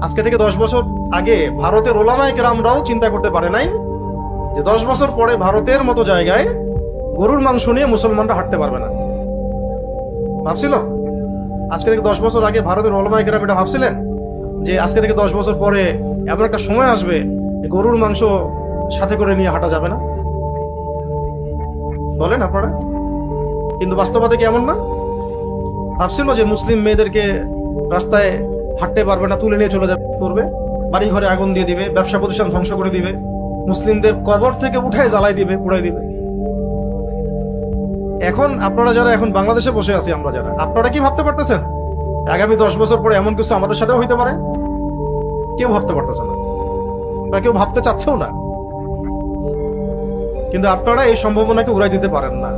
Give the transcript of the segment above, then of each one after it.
আজকে থেকে 10 বছর আগে ভারতের ওলামায়ে কেরামরাও চিন্তা করতে পারে নাই যে 10 বছর পরে ভারতের মতো জায়গায় গরুর মাংস নিয়ে মুসলমানরা হাঁটতে পারবে না। ভাবছিল আজকে থেকে 10 বছর আগে ভারতের ওলামায়ে কেরাম এটা ভাবছিলেন যে আজকে থেকে 10 বছর পরে এমন একটা সময় আসবে গরুর মাংস সাথে করে নিয়ে হাঁটা যাবে না? বলেন আপনারা। কিন্তু বাস্তবতা কি এমন না? ভাবছিল যে মুসলিম মেয়েদেরকে রাস্তায় হাঁটতে পারবে না, তুলে নিয়ে চলে যাবে, করবে, বাড়ি ঘরে আগুন দিয়ে দিবে, ব্যবসা প্রতিষ্ঠান ধ্বংস করে দিবে, মুসলিমদের কবর থেকে উঠায় জ্বালাই দিবে, পুড়াই দিবে। এখন আপনারা যারা এখন বাংলাদেশে বসে আছি, আমরা যারা, আপনারা কি ভাবতে পারতেছেন আগামী 10 বছর পরে এমন কিছু আমাদের সাথেও হইতে পারে? কেউ ভাবতে পারতেছে না, বা কেউ ভাবতে চাচ্ছেও না। কিন্তু আপনারা এই সম্ভাবনাকে উড়াই দিতে পারেন না।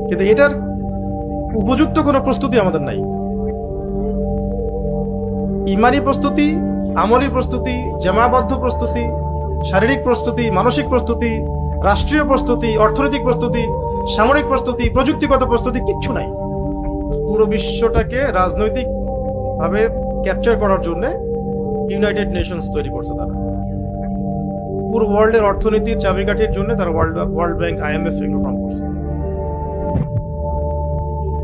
কিন্তু এটার উপযুক্ত কোনো প্রস্তুতি আমাদের নাই। ইমানি প্রস্তুতি, আমলি প্রস্তুতি, জামাবদ্ধ প্রস্তুতি, শারীরিক প্রস্তুতি, মানসিক প্রস্তুতি, রাষ্ট্রীয় প্রস্তুতি, অর্থনৈতিক প্রস্তুতি, সামরিক প্রস্তুতি, প্রযুক্তিগত প্রস্তুতি কিচ্ছু নাই। পুরো বিশ্বটাকে রাজনৈতিক ভাবে ক্যাপচার করার জন্য ইউনাইটেড নেশনস তৈরি করছে তারা। পুরো ওয়ার্ল্ডের অর্থনীতির চাবিকাঠির জন্য তারা ওয়ার্ল্ড ব্যাংক, IMF এগুলো ফর্ম করছে।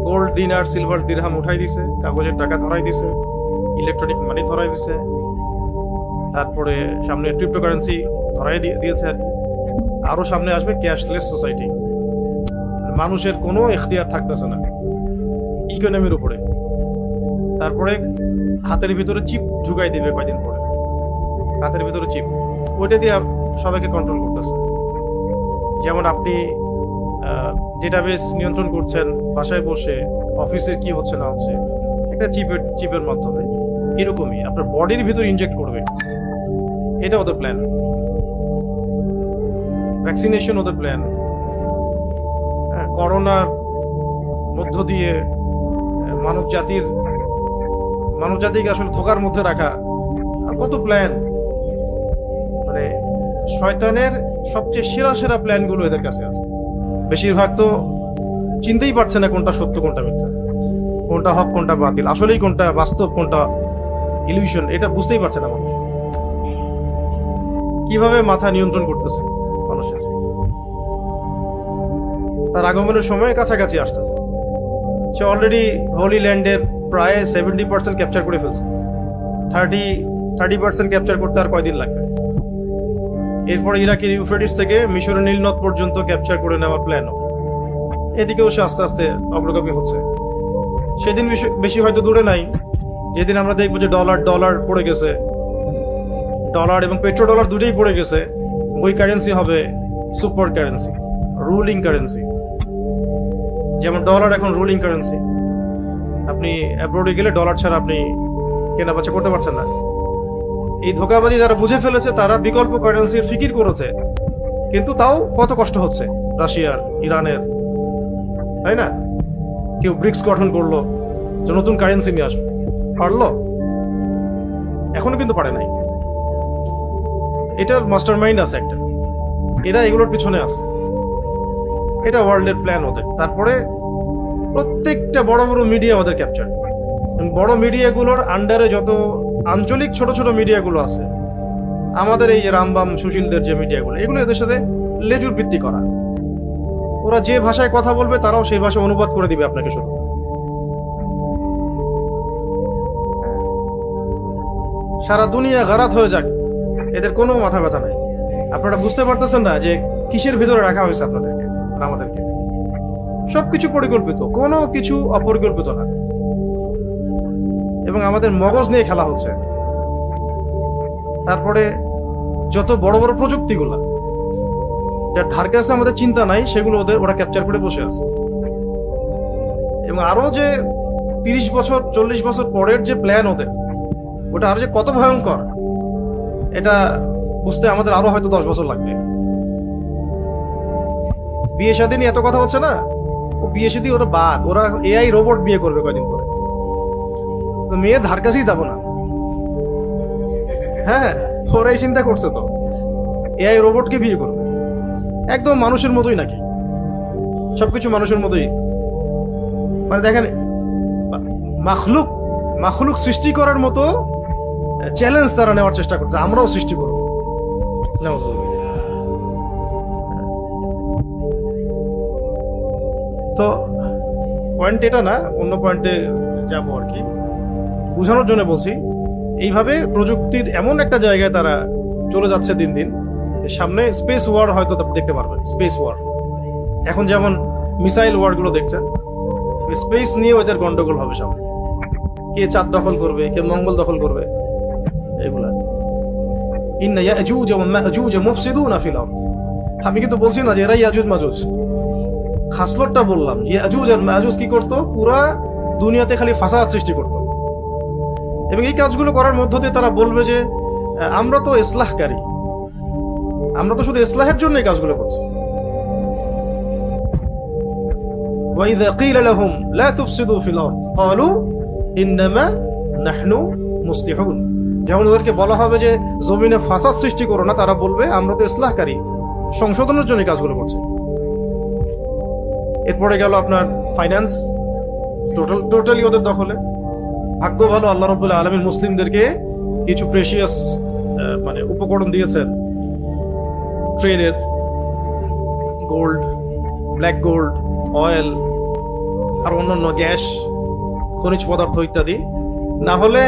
গোল্ড দিনার, সিলভার দিরহাম উঠাই দিছে, কাগজের টাকা ধরাই দিছে, ইলেকট্রনিক মানি ধরাই দিছে, তারপরে সামনে ক্রিপ্টোকারেন্সি ধরাই দিয়েছে আর কি। আরো সামনে আসবে ক্যাশলেস সোসাইটি। মানুষের কোনো এখতিয়ার থাকতেছে না ইকোনমির উপরে। তারপরে হাতের ভিতরে চিপ ঢুকাই দিবে কয়দিন পরে, হাতের ভিতরে চিপ, ওইটা দিয়ে সবাইকে কন্ট্রোল করতেছে। যেমন আপনি ডেটাবেস নিয়ন্ত্রণ করছেন বাসায় বসে, অফিসের কি হচ্ছে না হচ্ছে একটা চিপের মাধ্যমে, এরকমই আপনার বডির ভিতর ইনজেক্ট করবে। এটা ওদের প্ল্যান। ভ্যাকসিনেশন ওদের প্ল্যান। করোনার মধ্য দিয়ে মানব জাতিকে আসলে ধোকার মধ্যে রাখা, আর কত প্ল্যান। মানে শয়তানের সবচেয়ে সেরা প্ল্যান গুলো এদের কাছে আছে। বেশিরভাগ তো চিনতেই পারছে না কোনটা সত্য কোনটা মিথ্যা, কোনটা হক কোনটা বাতিল, আসলেই কোনটা বাস্তব কোনটা ইলিউশন, এটা বুঝতেই পারছে না মানুষ। কিভাবে মাথা নিয়ন্ত্রণ করতেছে মানুষের। তার আগমনের সময় কাছাকাছি আসতেছে। সে অলরেডি হোলি ল্যান্ডের প্রায় 70% ক্যাপচার করে ফেলছে। 30% ক্যাপচার করতে আর কয়দিন লাগবে। এরপরে ইরাকের ইউফ্রেটিস থেকে মিশরের নীলনদ পর্যন্ত ক্যাপচার করে নেওয়ার প্ল্যানও। এদিকেও সে আস্তে আস্তে অগ্রগামী হচ্ছে। সেদিন বেশি হয়তো দূরে নাই যেদিন আমরা দেখবো যে ডলার পড়ে গেছে, ডলার এবং পেট্রো ডলার দুটোই পড়ে গেছে। ওই কারেন্সি হবে সুপার কারেন্সি, রুলিং কারেন্সি। যেমন ডলার এখন রুলিং কারেন্সি। আপনি অ্যাব্রোডে গেলে ডলার ছাড়া আপনি কেনা বেচা করতে পারছেন না। এই ধোঁকাবাজি যারা বুঝে ফেলেছে তারা বিকল্প কারেন্সির ফিকির করেছে, কিন্তু তাও কত কষ্ট হচ্ছে রাশিয়ার, ইরানের, তাই না? কেউ ব্রিক্স গঠন করলো যে নতুন কারেন্সি নিয়ে আসবে, পারলো? এখনো কিন্তু পারে নাই। এটার মাস্টার মাইন্ড আছে একটা, এরা এগুলোর পিছনে আছে। এটা ওয়ার্ল্ডের প্ল্যান ওদের। তারপরে প্রত্যেকটা বড় বড় মিডিয়া ওদের ক্যাপচার। বড় মিডিয়াগুলোর আন্ডারে যত আঞ্চলিক ছোট ছোট মিডিয়াগুলো আছে, আমাদের এই রামবাম সুশীলদের যে মিডিয়াগুলো, এগুলো এদের সাথে লেজুর ভিত্তি করা। ওরা যে ভাষায় কথা বলবে তারাও সেই ভাষায় অনুবাদ করে দিবে আপনাকে শুধু। সারা দুনিয়া গারাত হয়ে যাক, এদের কোনো মাথা ব্যথা নাই। আপনারা বুঝতে পারতেছেন না যে কিসের ভিতরে রাখা হয়েছে আপনাদেরকে আর আমাদেরকে। সবকিছু পরিকল্পিত, কোনো কিছু অপরিকল্পিত না। এবং আমাদের মগজ নিয়ে খেলা হচ্ছে। তারপরে যত বড় বড় প্রযুক্তিগুলা যার ধার কাছে আমাদের চিন্তা নাই, সেগুলো ওরা ক্যাপচার করে বসে আছে। এবং আরো যে 30 বছর 40 বছর পরের যে প্ল্যান ওদের, ওটা আরো যে কত ভয়ঙ্কর, এটা বুঝতে আমাদের আরো হয়তো 10 বছর লাগবে। বিয়ে শাদী নিয়ে এত কথা হচ্ছে না, ও বিয়ে শাদী ওরা বাদ, ওরা AI রোবট বিয়ে করবে কয়দিন পরে। তো মেয়ের ধার কাছেই যাবো না। হ্যাঁ, ওরাই চিন্তা করছে তো AI রোবটকে বিয়ে করবে। একদম মানুষের মতোই নাকি, সবকিছু মানুষের মতোই। মানে দেখেন, মাখলুক সৃষ্টি করার মতো চ্যালেঞ্জ তারা নেওয়ার চেষ্টা করছে, আমরাও সৃষ্টি করবো। নাউজুবিল্লাহ। তো পয়েন্ট এটা না, অন্য পয়েন্টে যাবো আর কি, বোঝানোর জন্য বলছি। এইভাবে প্রযুক্তির এমন একটা জায়গায় তারা চলে যাচ্ছে দিন দিন, সামনে স্পেস ওয়ার হয়তো দেখতে পারবেন। স্পেস ওয়ার এখন যেমন মিসাইল ওয়ার গুলো দেখছেন, স্পেস নিয়ে ওদের গন্ডগোল হবে সামনে। কে চাঁদ দখল করবে, কে মঙ্গল দখল করবে, এগুলা। ইন্না ইয়াজুজ ওয়া মাজুজ মুফসিদুনা ফিল আরদ। আমি কিন্তু বলছি না যে এরা ইয়াজুজ মাজুজ, খাসলতটা বললাম। ইয়াজুজ আর মাজুজ কি করতো? পুরা দুনিয়াতে খালি ফাসাদ সৃষ্টি করতো। এবং এই কাজগুলো করার মধ্য দিয়ে তারা বলবে যে আমরা তো ইসলাহকারী, আমরা তো শুধু ইসলাহের জন্য এই কাজগুলো করছি। وَإِذَا قِيلَ لَهُمْ لَا تُفْسِدُوا فِي الْأَرْضِ قَالُوا إِنَّمَا نَحْنُ مُصْلِحُونَ। যখন ওদেরকে বলা হবে যে জমিনে ফাসাদ সৃষ্টি করো না, তারা বলবে আমরা তো ইসলাহকারী, সংশোধনের জন্য কাজগুলো করছি। এরপরে গেল আপনার ফাইন্যান্স, টোটালি ওদের দখলে। ভাগ্য ভালো আল্লাহ রাব্বুল আলামিন মুসলিমদেরকে কিছু প্রেশিয়াস মানে উপকরণ দিয়েছেন ট্রেডের, গোল্ড, ব্ল্যাক গোল্ড, অয়েল আর অন্যান্য গ্যাস, খনিজ পদার্থ ইত্যাদি। না হলে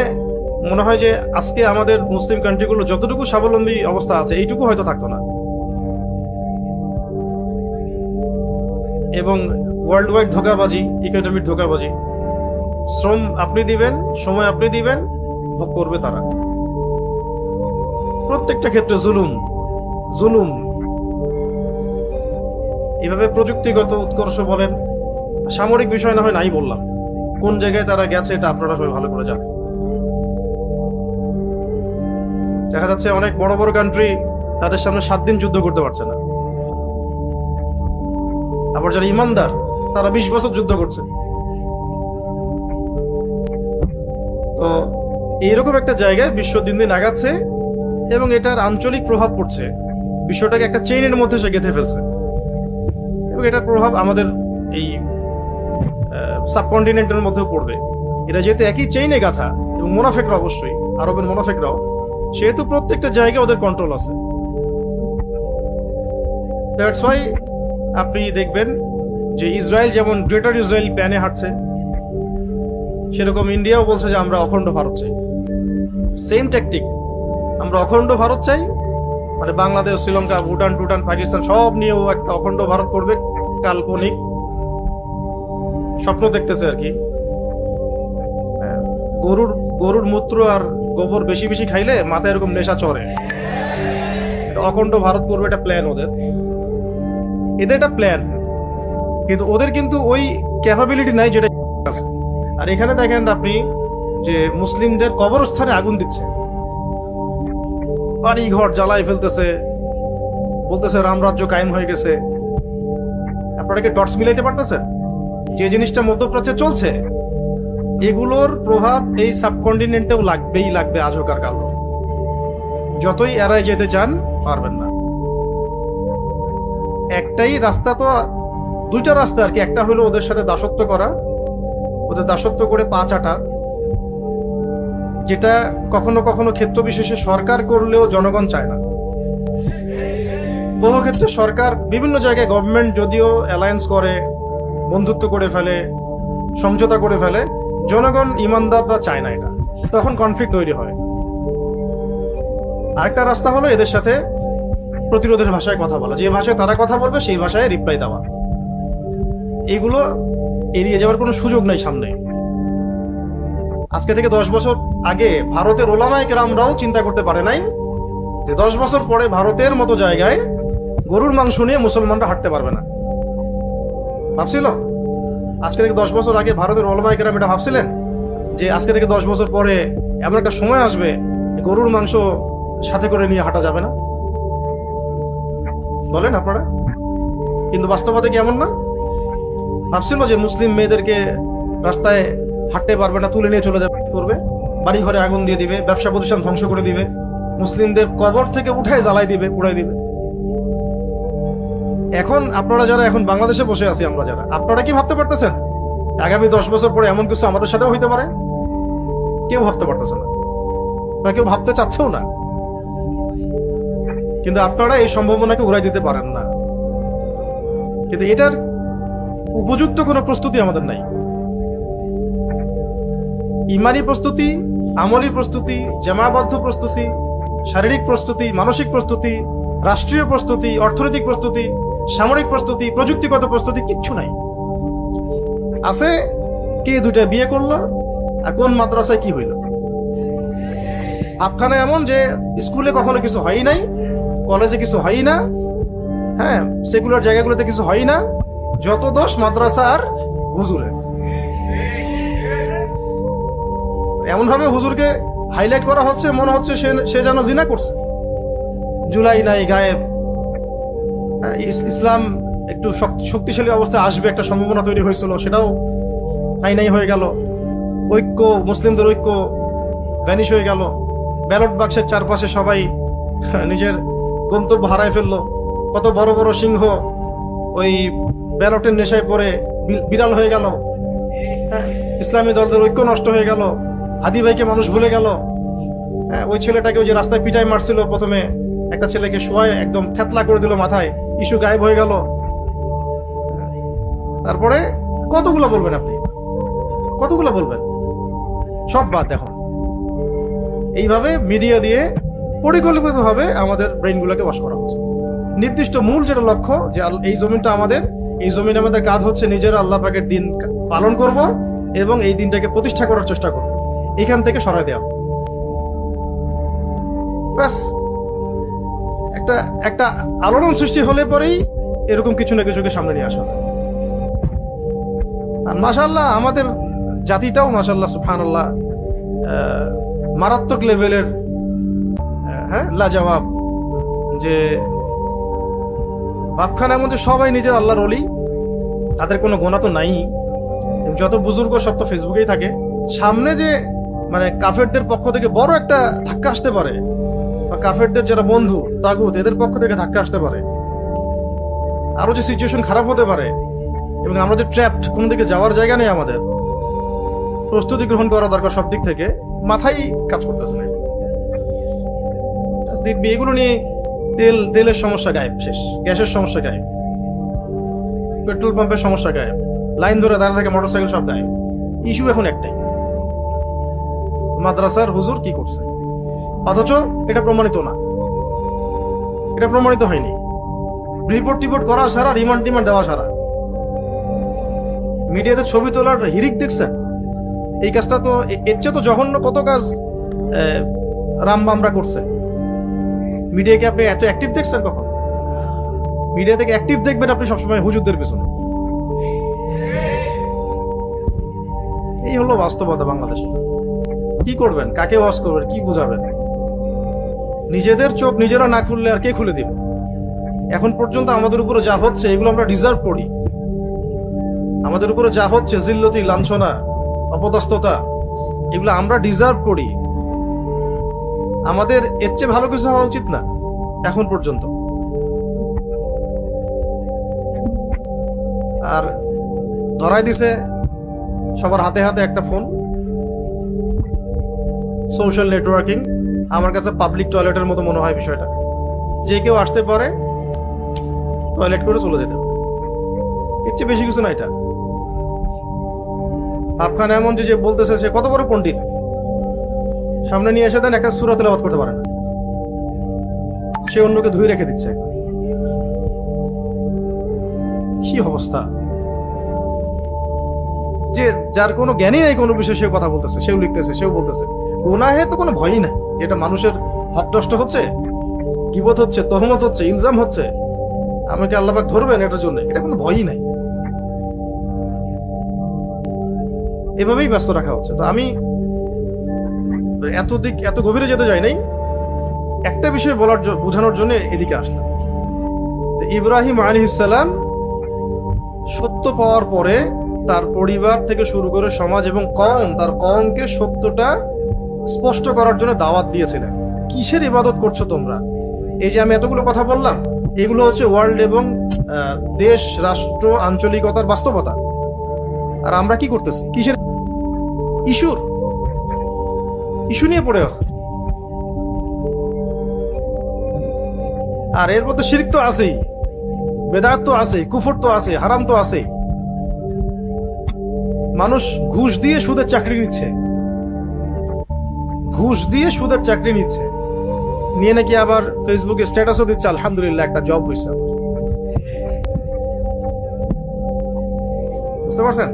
মনে হয় যে আজকে আমাদের মুসলিম কান্ট্রিগুলো যতটুকু স্বাবলম্বী অবস্থা আছে এইটুকু হয়তো থাকতো না। এবং ওয়ার্ল্ড ওয়াইড ধোঁকাবাজি, ইকোনমিক ধোঁকাবাজি। শ্রম আপনি দিবেন, সময় আপনি দিবেন, ভোগ করবে তারা। প্রত্যেকটা ক্ষেত্রে জুলুম জুলুম। এভাবে প্রযুক্তিগত উৎকর্ষ বলেন, সামরিক বিষয় না হয় নাই বললাম, কোন জায়গায় তারা গেছে এটা আপনারা সবাই ভালো করে জানেন। দেখা যাচ্ছে অনেক বড় বড় কান্ট্রি তাদের সামনে 7 দিন যুদ্ধ করতে পারছে না। আবার যারা ইমানদার তারা 20 বছর যুদ্ধ করছে। তো এইরকম একটা জায়গায় বিশ্ব দিন দিন আগাচ্ছে এবং এটার আঞ্চলিক প্রভাব পড়ছে। বিশ্বটাকে একটা চেইনের মধ্যে সে গেঁথে ফেলছে এবং এটার প্রভাব আমাদের এই সাবকন্টিনেন্টের মধ্যেও পড়বে। এরা যেহেতু একই চেইনে গাথা, এবং মোনাফেকরা অবশ্যই, আরবের মোনাফেকরাও, সেহেতু প্রত্যেকটা জায়গায় ওদের কন্ট্রোল আছে। দ্যাটস ওয়াই আপনি দেখবেন যে ইসরায়েল যেমন গ্রেটার ইসরায়েল প্ল্যানে হাঁটছে, সেরকম ইন্ডিয়াও বলছে যে আমরা অখণ্ড ভারত চাই। সেম ট্যাকটিক, আমরা অখণ্ড ভারত চাই, মানে বাংলাদেশ, শ্রীলঙ্কা, ভুটান, পাকিস্তান সব নিয়েও একটা অখণ্ড ভারত করবে। কাল্পনিক স্বপ্ন দেখতেছে আর কি। গরুর মূত্র আর গোবর বেশি বেশি খাইলে মাথায় এরকম নেশা চড়ে। অখণ্ড ভারত করবে, এটা প্ল্যান ওদের। এদের একটা প্ল্যান, কিন্তু ওদের কিন্তু ওই ক্যাপাবিলিটি নাই যেটা আছে। আর এখানে দেখেন আপনি যে মুসলিমদের কবরস্থানে আগুন দিচ্ছে, বাড়ি ঘর জ্বালাই ফেলতেছে, বলতেছে রামরাজ্য কায়েম হয়ে গেছে। আপনারা কি ডটস মিলাইতে পারতেছেন? যে জিনিসটা মধ্যপ্রাচ্যে চলছে, এগুলোর প্রভাব এই সাবকন্টিনেন্টেও লাগবেই লাগবে, আজ হোক আর কাল হোক। যতই এড়ায় যেতে চান পারবেন না। একটাই রাস্তা, তো দুইটা রাস্তা আর কি। একটা হলো ওদের সাথে দাসত্ব করা, ওদের দাসত্ব করে পা চাটা, যেটা কখনো কখনো ক্ষেত্র বিশেষে সরকার করলেও জনগণ চায় না। বহু ক্ষেত্রে সরকার বিভিন্ন জায়গায়, গভর্নমেন্ট যদিও অ্যালায়েন্স করে, বন্ধুত্ব করে ফেলে, সমঝোতা করে ফেলে, জনগণ ইমানদাররা চায় না এটা, তখন কনফ্লিক্ট তৈরি হয়। আরেকটা রাস্তা হলো এদের সাথে প্রতিরোধের ভাষায় কথা বলা, যে ভাষায় তারা কথা বলবে সেই ভাষায় রিপ্লাই দেওয়া। এগুলো এড়িয়ে যাওয়ার কোনো সুযোগ নেই সামনে। আজকে থেকে 10 বছর আগে ভারতের ওলামায়ে কেরামরাও চিন্তা করতে পারে নাই যে 10 বছর পরে ভারতের মতো জায়গায় গরুর মাংস নিয়ে মুসলমানরা হাঁটতে পারবে না। ভাবছিল আজকে থেকে 10 বছর আগে ভারতের ওলামায়ে কেরাম এটা ভাবছিলেন যে আজকে থেকে 10 বছর পরে এমন একটা সময় আসবে গরুর মাংস সাথে করে নিয়ে হাঁটা যাবে না? বলেন আপনারা। কিন্তু বাস্তবতা কি এমন না? ভাবছিল যে মুসলিম মেয়েদেরকে রাস্তায় হাঁটতে পারবে না, তুলে নিয়ে চলে যাবে, করবে, বাড়ি ঘরে আগুন দিয়ে দিবে, ব্যবসা প্রতিষ্ঠান ধ্বংস করে দিবে, মুসলিমদের কবর থেকে উঠায় জ্বালাই দিবে, পুড়াই দিবে। এখন আপনারা যারা এখন বাংলাদেশে বসে আছি, আমরা যারা, আপনারা কি ভাবতে পারতেছেন আগামী 10 বছর পরে এমন কিছু আমাদের সাথেও হইতে পারে? কেউ ভাবতে পারতেছে না। বা কেউ ভাবতে চাচ্ছেও না। কিন্তু আপনারা এই সম্ভাবনাকে উড়াই দিতে পারেন না। কিন্তু এটার উপযুক্ত কোনো প্রস্তুতি আমাদের নাই। ইমানি প্রস্তুতি, আমলি প্রস্তুতি, জামাবদ্ধ প্রস্তুতি, শারীরিক প্রস্তুতি, মানসিক প্রস্তুতি, রাষ্ট্রীয় প্রস্তুতি, অর্থনৈতিক প্রস্তুতি, সামরিক প্রস্তুতি, প্রযুক্তিগত প্রস্তুতি কিচ্ছু নাই। আছে কে দুটা বিয়ে করলো আর কোন মাদ্রাসায় কি হইল। ভাবখানা এমন যে স্কুলে কখনো কিছু হয় নাই, কলেজে কিছু হয় না, হ্যাঁ সেকুলার জায়গাগুলোতে কিছু হয় না, যত দোষ মাদ্রাসা আর হুজুরে। এমন ভাবে হুজুরকে হাইলাইট করা হচ্ছে, মনে হচ্ছে সে যেন জিনা করছে। জুলাই নাই, গায়েব। ইসলাম একটু শক্তিশালী অবস্থায় আসবে একটা সম্ভাবনা তৈরি হয়েছিল, সেটাও নাই হয়ে গেল। ঐক্য, মুসলিমদের ঐক্য ভ্যানিশ হয়ে গেল। ব্যালট বাক্সের চারপাশে সবাই নিজের গন্তব্য হারায় ফেললো। কত বড় বড় সিংহ ওই ব্যালটের নেশায় পড়ে বিড়াল হয়ে গেল। ইসলামী দলদের ঐক্য নষ্ট হয়ে গেল। হাদি ভাইকে মানুষ ভুলে গেল। ওই ছেলেটাকে ওই যে রাস্তায় পিটাই মারছিল প্রথমে, একটা ছেলেকে শোয়ায় একদম থেতলা করে দিল মাথায়, ইস্যু গায়েব হয়ে গেল। তারপরে কতগুলো বলবেন আপনি, কতগুলো বলবেন? সব বাদ। এখন এইভাবে মিডিয়া দিয়ে পরিকল্পিতভাবে আমাদের ব্রেইনগুলোকে ওয়াশ করা হচ্ছে। নির্দিষ্ট মূল যেটা লক্ষ্য, যে এই জমিনটা আমাদের, এই জমিনে আমাদের কাজ হচ্ছে নিজেরা আল্লাহ পাকের দিন পালন করব এবং এই দিনটাকে প্রতিষ্ঠা করার চেষ্টা করব, এখান থেকে সরাই দেওয়া। ব্যাস একটা একটা আলোড়ন সৃষ্টি হলে পরেই এরকম কিছু না কিছুকে সামনে নিয়ে আসা হয়। আর মাশাআল্লাহ আমাদের জাতিটাও মাশাআল্লাহ সুবহানাল্লাহ মারাত্মক লেভেলের লাজবাব। যে ভাবখানার মধ্যে সবাই নিজের আল্লাহর ওলি, তাদের কোনো গোনা তো নাই। যত বুজুর্গ সব তো ফেসবুকেই থাকে। সামনে যে মানে কাফেরদের পক্ষ থেকে বড় একটা ধাক্কা আসতে পারে, বা কাফেরদের যারা বন্ধু তাগুত এদের পক্ষ থেকে ধাক্কা আসতে পারে, আরো যে সিচুয়েশন খারাপ হতে পারে, এবং আমরা যে ট্র্যাপড, কোনো দিকে যাওয়ার জায়গা নেই, আমাদের প্রস্তুতি গ্রহণ করা দরকার সব দিক থেকে, মাথায় কাজ করতেছে না। দেখবি এগুলো নিয়ে তেলের সমস্যা গায়েব, শেষ। গ্যাসের সমস্যা গায়েব, পেট্রোল পাম্পের সমস্যা গায়েব, লাইন ধরে দাঁড়িয়ে থাকে মোটরসাইকেল সব গায়েব। ইস্যু এখন একটাই, মাদ্রাসার হুজুর কি করছে। অথচ এটা প্রমাণিত না, এটা প্রমাণিত হয়নি। রিপোর্ট টিপোর্ট করা সারা, রিমান্ড টিমান্ড দেওয়া সারা, মিডিয়াতে ছবি তোলার হিরিক দেখছেন। এই কাজটা তো এর চেয়ে তো জঘন্য কত কাজ রামবামরা করছে। মিডিয়াকে আপনি এত অ্যাক্টিভ দেখছেন কখন? মিডিয়া থেকে অ্যাক্টিভ দেখবেন আপনি সবসময় হুজুরদের পিছনে। এই হলো বাস্তবতা বাংলাদেশে। কি করবেন, কাকে ওয়াজ করবেন, কি বুঝাবেন? নিজেদের চোখ নিজেরা না খুললে আর কে খুলে দিবে? এখন পর্যন্ত আমাদের উপরে যা হচ্ছে এগুলো আমরা ডিজার্ভ করি। আমাদের উপরে যা হচ্ছে, জিল্লতি, লাঞ্ছনা, অপদস্থতা, এগুলো আমরা ডিজার্ভ করি। আমাদের এর চেয়ে ভালো কিছু হওয়া উচিত না এখন পর্যন্ত। আর ধরাই দিছে সবার হাতে হাতে একটা ফোন, সোশ্যাল নেটওয়ার্কিং। আমার কাছে পাবলিক টয়লেটের মতো মনে হয় বিষয়টা। যে কেউ আসতে পারে, টয়লেট করে চলে যেতে পারে, এর চেয়ে বেশি কিছু না এটা। আফখান এমন যে বলতেছে সে কত বড় পণ্ডিত, সামনে নিয়ে এসে দেন একটা সূরা তেলাওয়াত করতে পারে না, সে অন্যকে ধুয়ে রেখে দিচ্ছে। কি অবস্থা! যে যার কোনো জ্ঞানই নেই কোনো বিষয়ে, সেও কথা বলতেছে, সেও লিখতেছে, সেও বলতেছে। গুনাহে তো কোনো ভয়ই নাই, যেটা মানুষের হক নষ্ট হচ্ছে, গীবত হচ্ছে, তহমত হচ্ছে, ইলজাম হচ্ছে, আমাকে আল্লাহ পাক ধরবেন এটার জন্য, এটা কোনো ভয়ই নাই। এভাবেই ব্যস্ত রাখা হচ্ছে। তো আমি এত গভীরে যেতে যাই নাই, একটা বিষয় বোঝানোর জন্য এদিকে আসলাম। ইব্রাহিম আলাইহিস সালাম সত্য পাওয়ার পরে তার পরিবার থেকে শুরু করে সমাজ এবং কওম, তার কওমকে সত্যটা স্পষ্ট করার জন্য দাওয়াত দিয়েছিলেন। কিসের ইবাদত করছো তোমরা? এই যে আমি এতগুলো কথা বললাম, এগুলো হচ্ছে ওয়ার্ল্ড এবং দেশ, রাষ্ট্র, আঞ্চলিকতার বাস্তবতা। আর আমরা কি করতেছি? কিসের ইস্যু নিয়ে পড়ে আছে। আর এর মধ্যে শিরক তো আছেই, বেদাত তো আছে, কুফর তো আছে, হারাম তো আছে। মানুষ ঘুষ দিয়ে সুদের চাকরি নিচ্ছে, ঘুষ দিয়ে সুদের চাকরি নিচ্ছে, নিয়ে নাকি আবার ফেসবুকে স্ট্যাটাসও দিচ্ছে আলহামদুলিল্লাহ একটা জব হয়েছে। বুঝতে পারছেন?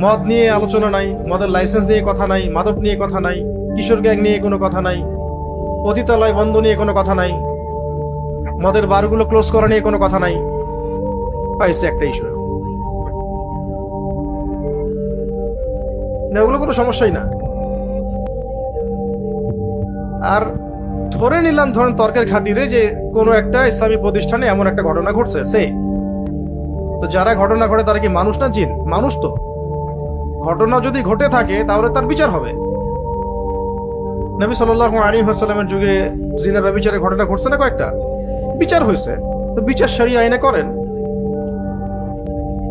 মদ নিয়ে আলোচনা নাই, মদের লাইসেন্স নিয়ে কথা নাই, মাদক নিয়ে কথা নাই, কিশোর গ্যাং নিয়ে কোনো কথা নাই, পতিতালয় বন্ধ নিয়ে কোনো কথা নাই, মদের বারগুলো ক্লোজ করা নিয়ে কোনো কথা নাই। পাইছে একটা ইস্যু, ওগুলো কোনো সমস্যাই না। আর ধরে নিলাম, ধরেন তর্কের খাতিরে, যে কোনো একটা ইসলামী প্রতিষ্ঠানে এমন একটা ঘটনা ঘটছে, তো যারা ঘটনা ঘটে তারা কি মানুষ না জিন? মানুষ তো। ঘটনা যদি ঘটে থাকে তাহলে তার বিচার হবে। নবী সাল্লাল্লাহু আলাইহি ওয়াসাল্লামের যুগে জিনা ব্যভিচারের ঘটনা ঘটছে না কয়েকটা, বিচার হয়েছে, তো বিচার শরিয়া আইনে করেন।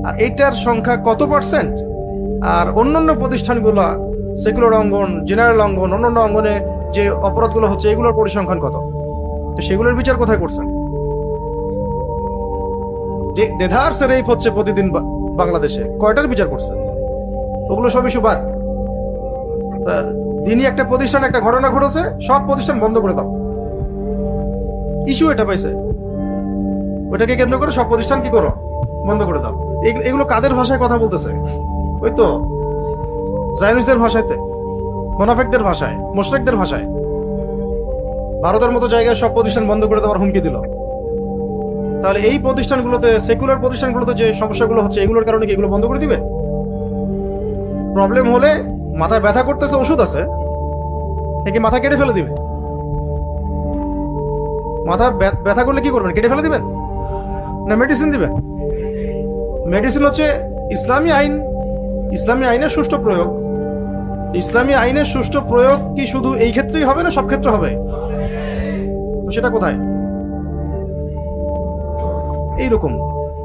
আর এটার সংখ্যা কত পার্সেন্ট? আর অন্যান্য প্রতিষ্ঠানগুলো, সেকুলার অঙ্গন, জেনারেল অঙ্গন, অন্যান্য অঙ্গনে যে অপরাধগুলো হচ্ছে এগুলোর পরিসংখ্যান কত? তো সেগুলোর বিচার কোথায় করছেন? যে দেধারসে রেপ হচ্ছে প্রতিদিন বাংলাদেশে, কয়টার বিচার করছেন? ওগুলো সব ইস্যু বাদ। দিনই একটা প্রতিষ্ঠান একটা ঘটনা ঘটেছে, সব প্রতিষ্ঠান বন্ধ করে দাও, ইস্যু এটা পাইছে, ওটাকে কেন্দ্র করে সব প্রতিষ্ঠান কি করো? বন্ধ করে দাও। এগুলো কাদের ভাষায় কথা বলতেছে? ওই তো জায়নিস্টদের ভাষাতে, মোনাফেকদের ভাষায়, মুশরিকদের ভাষায়। ভারতের মতো জায়গায় সব প্রতিষ্ঠান বন্ধ করে দেওয়ার হুমকি দিল। তাহলে এই প্রতিষ্ঠানগুলোতে, সেকুলার প্রতিষ্ঠানগুলোতে যে সমস্যাগুলো হচ্ছে এগুলোর কারণে কি এগুলো বন্ধ করে দিবে? প্রবলেম হলে মাথায় ব্যথা করতেছে, ওষুধ আছে, নাকি মাথা কেটে ফেলে দিবে? মাথা ব্যথা করলে কি করবেন? কেটে ফেলে দিবেন না মেডিসিন দিবেন? মেডিসিন হচ্ছে ইসলামী আইন, ইসলামী আইনের সুষ্ঠু প্রয়োগ। ইসলামী আইনের সুষ্ঠু প্রয়োগ কি শুধু এই ক্ষেত্রেই হবে না সব ক্ষেত্রে হবে? তো সেটা কোথায়? এইরকম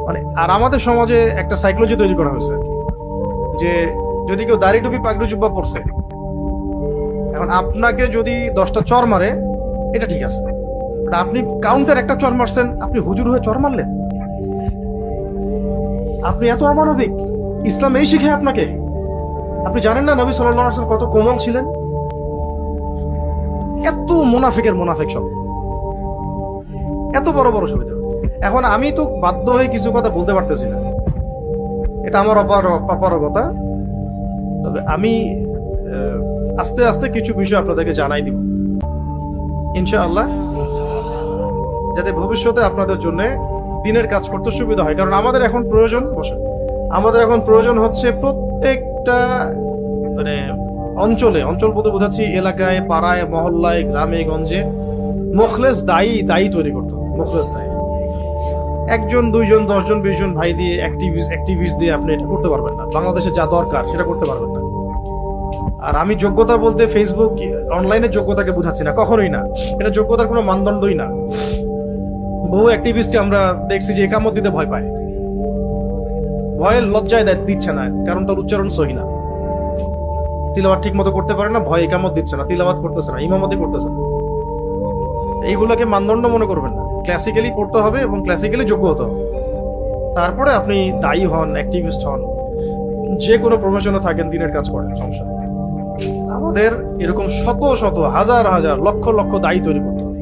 মানে। আর আমাদের সমাজে একটা সাইকোলজি তৈরি করা হয়েছে যে যদি কেউ দাড়ি টুপি পাগড়ি জুব্বা পড়ছে, এখন আপনাকে যদি 10টা চর মারে এটা ঠিক আছে, আপনি কাউন্টার একটা চর মারছেন, আপনি হুজুর হয়ে চর মারলেন, আপনি এত অমানবিক। ইসলাম এই শিখে আপনাকে? আপনি জানেন না নবী সাল্লাল্লাহু আলাইহি ওয়াসাল্লাম কত কোমল ছিলেন? এত মুনাফিকের মুনাফিক সব, এত বড় বড় সুবিধা। এখন আমি তো বাধ্য হয়ে কিছু কথা বলতে পারতেছি না, এটা আমার অপারগতা। তবে আমি আস্তে আস্তে কিছু বিষয় আপনাদেরকে জানাই দিব ইনশাআল্লাহ, যাতে ভবিষ্যতে আপনাদের জন্য দিনের কাজ করতে সুবিধা হয়। কারণ আমাদের এখন প্রয়োজন, আমাদের এখন প্রয়োজন হচ্ছে প্রত্যেকটা মানে অঞ্চলে, অঞ্চল বলতে বোঝাচ্ছি এলাকায়, পাড়ায়, মহল্লায়, গ্রামে গঞ্জে মুখলেস দায়ী তৈরি করতে হবে। মুখলেস দায়ী 1 জন 2 জন 10 জন 20 জন ভাই দিয়ে, অ্যাক্টিভিস্ট দিয়ে আপনি এটা করতে পারবেন না। বাংলাদেশে যা দরকার সেটা করতে পারবেন না। আর আমি যোগ্যতা বলতে ফেসবুক, অনলাইনের যোগ্যতাকে বোঝাচ্ছি না, কখনোই না। এটা যোগ্যতার কোনো মানদণ্ডই না। বহু অ্যাক্টিভিস্টকে আমরা দেখছি যে একামত দিতে ভয় পায়, ভয়ে লজ্জায় দিচ্ছে না, কারণ তার উচ্চারণ সহি না, তিলাওয়াত ঠিক মতো করতে পারে না, ভয় একামত দিচ্ছে না, তিলাওয়াত করতেছে না, ইমামতি করতেছে না। এইগুলোকে মানদণ্ড মনে করবেন না। ক্লাসিক্যালি পড়তে হবে এবং ক্লাসিক্যালি যোগ্য হতে হবে, তারপরে আপনি দায়ী হন, অ্যাক্টিভিস্ট হন, যে কোনো প্রফেশনে থাকেন, দিনের কাজ করেন, সমস্যা নেই। আমাদের এরকম শত শত হাজার হাজার লক্ষ লক্ষ দায়ী তৈরি করতে হবে,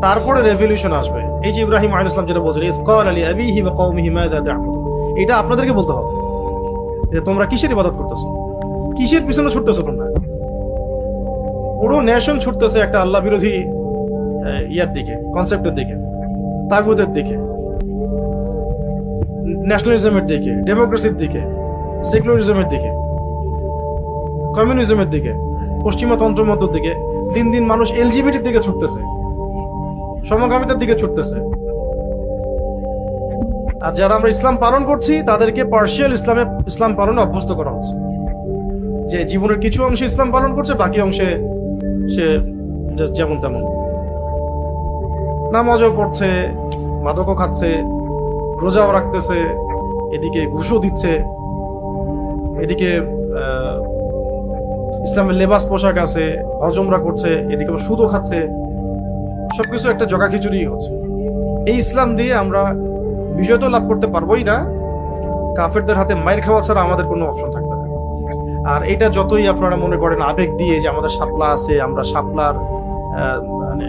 তারপরে রেভলিউশন আসবে। এই যে ইব্রাহিম আলাইহিস সালাম যেটা বলছেন, ইয ক্বালা লিআবিহি ওয়া কওমিহি মাযা তা'বুদুন, এটা আপনাদেরকে বলতে হবে যে তোমরা কিসের ইবাদত করতেছো, কিসের পিছনে ছুটতেছো তোমরা। পুরো নেশন ছুটতেছে একটা আল্লাহ বিরোধী ইয়ার দিকে, কনসেপ্টের দিকে, তাগুতের দিকে, ন্যাশনালিজমের দিকে, ডেমোক্রেসির দিকে, সেকুলারিজমের দিকে, কমিউনিজমের দিকে, পশ্চিমা তন্ত্রমন্ত্রের দিকে। দিন দিন মানুষ এলজিবিটির দিকে ছুটতেছে, সমকামিতার দিকে ছুটতেছে। আর যারা আমরা ইসলাম পালন করছি তাদেরকে পার্শিয়াল ইসলাম পালনে অভ্যস্ত করা হচ্ছে, যে জীবনের কিছু অংশে ইসলাম পালন করছে, বাকি অংশে সে যেমন তেমন, নামাজও পড়ছে, মাদকও খাচ্ছে, রোজাও রাখতেছে, এদিকে ঘুষও দিচ্ছে, এদিকে ইসলামের লেবাস পোশাক আছে, হজ উমরা করছে, এদিকে সুদও খাচ্ছে। সবকিছু একটা জগা খিচুড়ি হচ্ছে। এই ইসলাম দিয়ে আমরা বিজয় তো লাভ করতে পারবোই না, কাফেরদের হাতে মাইর খাওয়া ছাড়া আমাদের কোনো অপশন থাকবে না। আর এটা যতই আপনারা মনে করেন আবেগ দিয়ে যে আমাদের শাপলা আছে, আমরা শাপলার মানে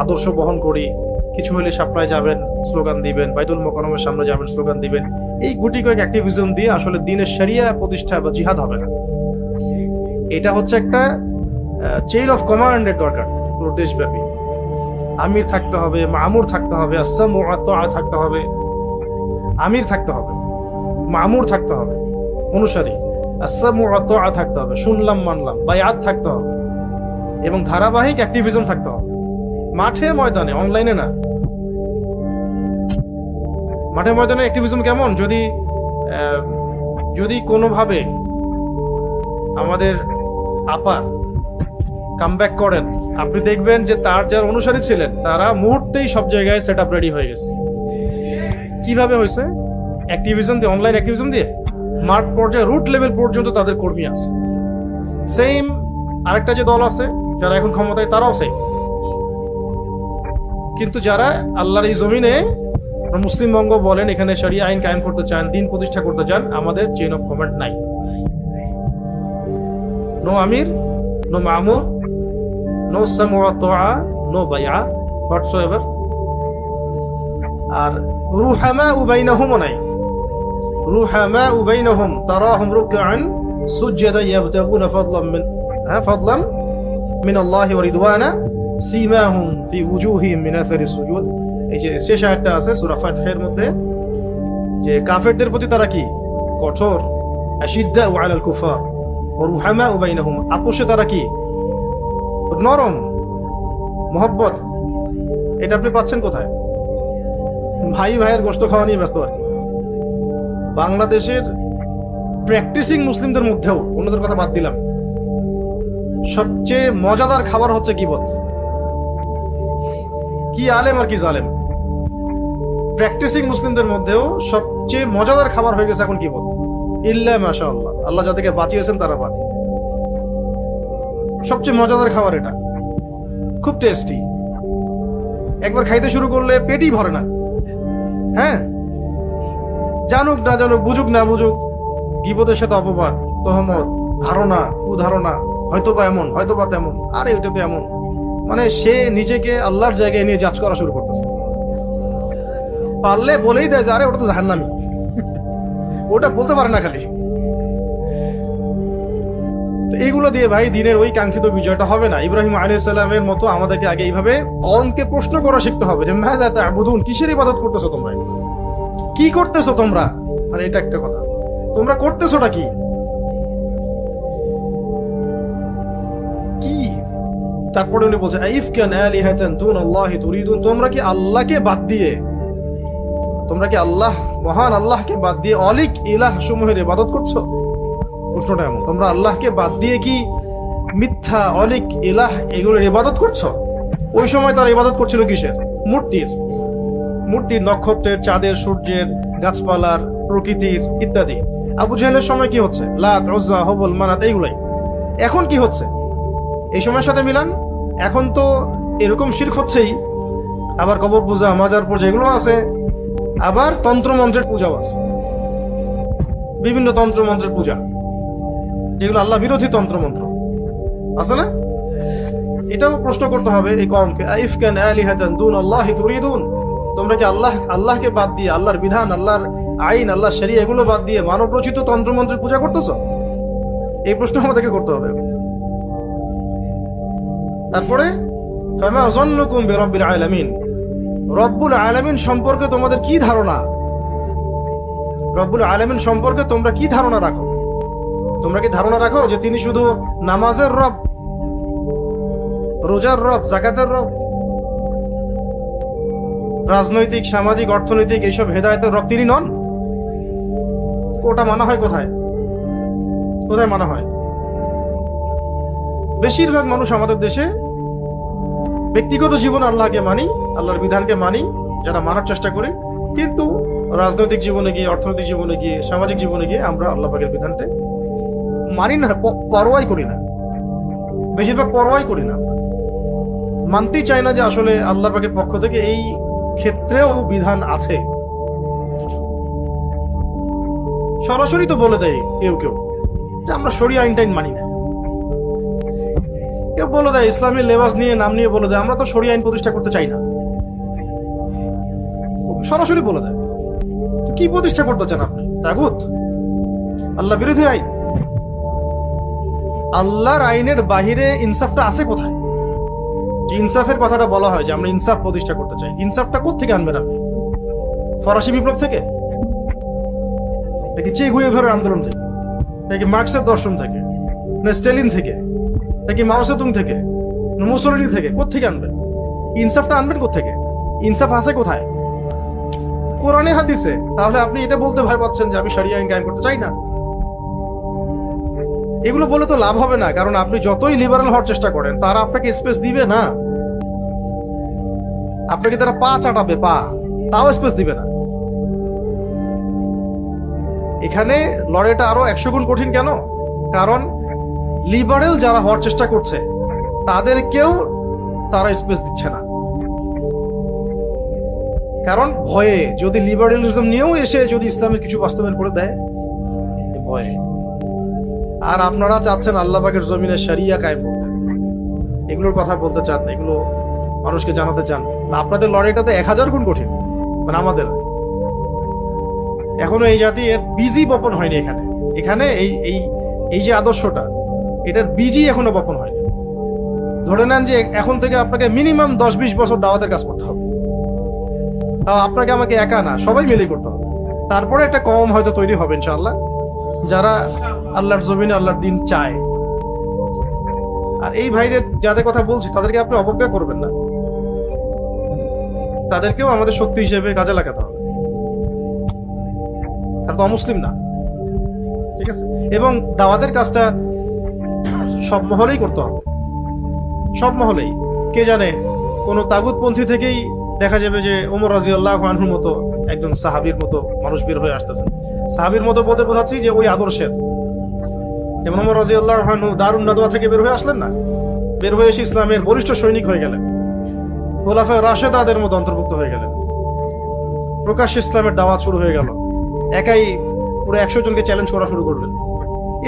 আদর্শ বহন করি, কিছু হলে শাপলায় যাবেন স্লোগান দিবেন, বাইতুল মোকাররমের সামনে যাবেন স্লোগান দিবেন, এই গুটি কয়েক অ্যাক্টিভিজম দিয়ে আসলে দিনের শরিয়া প্রতিষ্ঠা বা জিহাদ হবে না। এটা হচ্ছে একটা চেইন অফ কমান্ডের দরকার পুরো দেশব্যাপী। আমির থাকতে হবে, মামুর থাকতে হবে, আসসামু ওয়া তাআ থাকতে হবে, আমির থাকতে হবে, মামুর থাকতে হবে, অনুসারী, আসসামু ওয়া তাআ থাকতে হবে, শুনলাম মানলাম, বায়াত থাকতে হবে, এবং ধারাবাহিক অ্যাক্টিভিজম থাকতে হবে মাঠে ময়দানে, অনলাইনে না। মাঠে ময়দানে অ্যাক্টিভিজম কেমন? যদি কোনোভাবে আমাদের আপা কামব্যাক করেন, আপনি দেখবেন যে তার যারা অনুসারী ছিলেন তারা মুহূর্তেই সব জায়গায় সেট আপ রেডি হয়ে গেছে। কিভাবে হয়েছে? অ্যাক্টিভিজম দিয়ে, অনলাইন অ্যাক্টিভিজম দিয়ে মাঠ পর্যায়ে রুট লেভেল পর্যন্ত তাদের কর্মী আছে। সেম আরেকটা যে দল আছে যারা এখন ক্ষমতায়, তারাও সেম। কিন্তু যারা আল্লাহর এই জমিনে মুসলিম বঙ্গ বলেন, এখানে শরিয়া আইন কায়েম করতে চান, দিন প্রতিষ্ঠা করতে চান, আমাদের চেইন অফ কমান্ড নাই। নো আমির, নো মামুর, নো সামু ওয়া তাআ, নো বাইআ হোয়াটসোএভার। আর রুহামা বাইনাহুম নাই। রুহামা বাইনাহুম তারাহুম রুকআন সুজদা ইয়াবতাগুনা ফাদলাম মিন আল্লাহি ওয়া রিদওয়ানা সীমাহুম ফি উজুহিহিম মিন আসারিস সুজুদ। এই যে শেষ আয়াতটা আছে সূরা ফাতহের মধ্যে, যে কাফেরদের প্রতি তারা কি কঠোর, আশিদ্দা আলাল কুফার ওয়া রুহামা বাইনাহুম, আপোষে তারা কি নরম, মহব্বত। এটা আপনি পাচ্ছেন কোথায়? ভাই ভাইয়ের গোশত খাওয়া নিয়ে ব্যস্ত আর কি। বাংলাদেশের প্র্যাকটিসিং মুসলিমদের মধ্যেও, অন্যদের কথা বাদ দিলাম, সবচেয়ে মজাদার খাবার হচ্ছে গীবত। কি আলেম আর কি জালেম। প্র্যাকটিসিং মুসলিমদের মধ্যেও সবচেয়ে মজাদার খাবার হয়ে গেছে এখন গীবত। ইল্লা মাশাআল্লাহ, আল্লাহ যাদেরকে বাঁচিয়েছেন তারা বাদ। সবচেয়ে মজাদার খাবার এটা, খুব টেস্টি। একবার খাইতে শুরু করলে পেটই ভরে না। হ্যাঁ, জানুক না জানুক, বুঝুক না বুঝুক, গীবতের সাথে অপবাদ, তহমত, ধারণা, কুধারণা, হয়তোবা এমন, হয়তোবা তেমন, আরে ওইটা তো এমন, মানে সে নিজেকে আল্লাহর জায়গায় নিয়ে জাজ করা শুরু করতেছে। পারলে বলেই দেয় যে আরে ওটা তো জাহান্নামী, ওটা বলতে পারে না খালি। এইগুলো দিয়ে ভাই দিনের ওই কাঙ্ক্ষিত বিজয়টা হবে না। ইব্রাহিম আলাইহিস সালামের মতো আমাদেরকে আগে এইভাবে কওমকে প্রশ্ন করা শিখতে হবে যে মাযা তা'বুদুন, কিসের ইবাদত করতেছো তোমরা, কি করতেছো তোমরা। আর এটা একটা কথা, তোমরা করতেছোটা কি? কি তারপরে উনি বলছেন আইফকান আলিহাতান দুনাল্লাহি তুরিদুন, তোমরা কি আল্লাহকে বাদ দিয়ে, তোমরা কি আল্লাহ, মহান আল্লাহকে বাদ দিয়ে অলিক ইলাহ সমূহের ইবাদত করছো? প্রশ্নটা এমন, তোমরা আল্লাহকে বাদ দিয়ে কি মিথ্যা অলিক ইলাহ এগুলোর ইবাদত করছো? ওই সময় তারা ইবাদত করছিল কিসের? মূর্তির, নক্ষত্রের, চাঁদের, সূর্যের, গাছপালার, প্রকৃতির ইত্যাদি। আবু জাহেলের সময় কি হচ্ছে? লাত, উজ্জা, হবল, মানাত, এইগুলাই। এখন কি হচ্ছে এই সময়ের সাথে মিলান? এখন তো এরকম শিরক হচ্ছেই, আবার কবর পূজা, মাজার পূজা এগুলো আছে, আবার তন্ত্রমন্ত্রের পূজাও আছে, বিভিন্ন তন্ত্রমন্ত্রের পূজা, যেগুলো আল্লাহ বিরোধী তন্ত্রমন্ত্র আছে না? এটাও প্রশ্ন করতে হবে এই কওমকে, আইফকান আলিহাতান দুনাল্লাহি তুরিদুন, তোমরা কি আল্লাহকে বাদ দিয়ে, আল্লাহর বিধান, আল্লাহর আইন, আল্লাহর শরিয়া এগুলো বাদ দিয়ে মানব রচিত তন্ত্রমন্ত্রের পূজা করতেছো? এই প্রশ্ন আমাদেরকে করতে হবে। তারপরে ফামা যান্নুকুম বিরাব্বিল আলামিন, রব্বুল আলামিন সম্পর্কে তোমাদের কি ধারণা? রব্বুল আলামিন সম্পর্কে তোমরা কি ধারণা রাখো? তোমরা কি ধারণা রাখো যে তিনি শুধু নামাজের রব, রোজার রব, যাকাতের রব, রাজনৈতিক, সামাজিক, অর্থনৈতিক এইসব হেদায়েতের রব তিনি নন? ওটা মানা হয় কোথায়? কোথায় মানা হয়? বেশিরভাগ মানুষ আমাদের দেশে ব্যক্তিগত জীবনে আল্লাহকে মানি, আল্লাহর বিধানকে মানি, যারা মানার চেষ্টা করি, কিন্তু রাজনৈতিক জীবনে গিয়ে, অর্থনৈতিক জীবনে গিয়ে, সামাজিক জীবনে গিয়ে আমরা আল্লাহ পাকের বিধানটা মানি না, পরোয়াই করি না। বেশিরভাগ পরোয়াই করি না। মানতেই চায় না যে আসলে আল্লাহ পাকের পক্ষ থেকে এই ক্ষেত্রেও বিধান আছে। সরাসরি তো বলে দেয় কেউ কেউ যে আমরা শরিয়া আইন টাইন মানি না। কেউ বলে দেয় ইসলামী লেবাস নিয়ে নাম নিয়ে বলে দেয় আমরা তো শরিয়া আইন প্রতিষ্ঠা করতে চাই না, সরাসরি বলে দেয়। তো কি প্রতিষ্ঠা করতে চান আপনি? তাগুত, আল্লাহ বিরোধী আইন? আল্লাহর আইনের বাহিরে ইনসাফটা আছে কোথায়? যে ইনসাফের কথাটা বলা হয় যে আমরা ইনসাফ প্রতিষ্ঠা করতে চাই, ইনসাফটা কোত্থেকে আনবেন আপনি? ফরাসি বিপ্লব থেকে নাকি চে গুয়েভারের আন্দোলন থেকে, নাকি মার্কসের দর্শন থেকে, না স্টেলিন থেকে, নাকি মাও সেতুং থেকে, না মুসোলিনি থেকে? কোত্থেকে আনবেন ইনসাফটা? আনবেন কোত্থেকে? ইনসাফ আছে কোথায়? কোরআনে হাদিসে। তাহলে আপনি এটা বলতে ভয় পাচ্ছেন যে আমি শরিয়া আইন কায়েম করতে চাই না। এগুলো বলে তো লাভ হবে না, কারণ আপনি যতই লিবারেল হওয়ার চেষ্টা করেন তারা আপনাকে স্পেস দিবে না। আপনাকে তারা পা চাটাবে, পা, তাও স্পেস দিবে না। এখানে লড়াইটা আরো 100 গুণ কঠিন। কেন? কারণ লিবারেল যারা হওয়ার চেষ্টা করছে তাদেরকেও তারা স্পেস দিচ্ছে না। কারণ ভয়ে, যদি লিবারেলিজম নিয়েও এসে যদি ইসলামের কিছু বাস্তবায়ন করে দেয়, ভয়ে। আর আপনারা চাচ্ছেন আল্লাহ পাকের জমিনে শরিয়া কায়েম করতে, এগুলোর কথা বলতে চান, এগুলো মানুষকে জানাতে চান। আপনাদের লড়াইটাতে 1000 গুণ কঠিন, মানে আমাদের। এখনো এই জাতি এর বীজই বপন হয়নি। এখানে এই এই এই যে আদর্শটা, এটার বীজই এখনো বপন হয়নি। ধরে নেন যে এখন থেকে আপনাকে মিনিমাম 10-20 বছর দাওয়াতের কাজ করতে হবে। তাও আপনাকে আমাকে একা না, সবাই মিলেই করতে হবে। তারপরে একটা কম হয়তো তৈরি হবে ইনশাআল্লাহ, যারা আল্লাহর জমিনে আল্লাহর দিন চায়। আর এই ভাইদের যাদের কথা বলছি তাদেরকে আপনি অবজ্ঞা করবেন না, তাদেরকেও আমাদের শক্তি হিসেবে কাজে লাগাতে হবে। তারা তো অমুসলিম না, ঠিক আছে? এবং দাওয়াতের কাজটা সব মহলেই করতে হবে, সব মহলেই। কে জানে কোন তাগুতপন্থী থেকেই দেখা যাবে যে ওমর রাদিয়াল্লাহু আনহুর মতো একজন সাহাবীর মতো মানুষ বের হয়ে আসতেছেন। সাহাবীর মতো বলতে বোঝাচ্ছি যে ওই আদর্শের, যেমন ওমর রাদিয়াল্লাহু আনহু দারুন নাদওয়া থেকে বের হয়ে আসলেন না, বের হয়ে এসে ইসলামের বরিষ্ঠ সৈনিক হয়ে গেলেন, খোলাফায়ে রাশেদাদের মতো অন্তর্ভুক্ত হয়ে গেলেন, প্রকাশ্যে ইসলামের দাওয়াত শুরু হয়ে গেল, একাই পুরো 100 জনকে চ্যালেঞ্জ করা শুরু করলেন।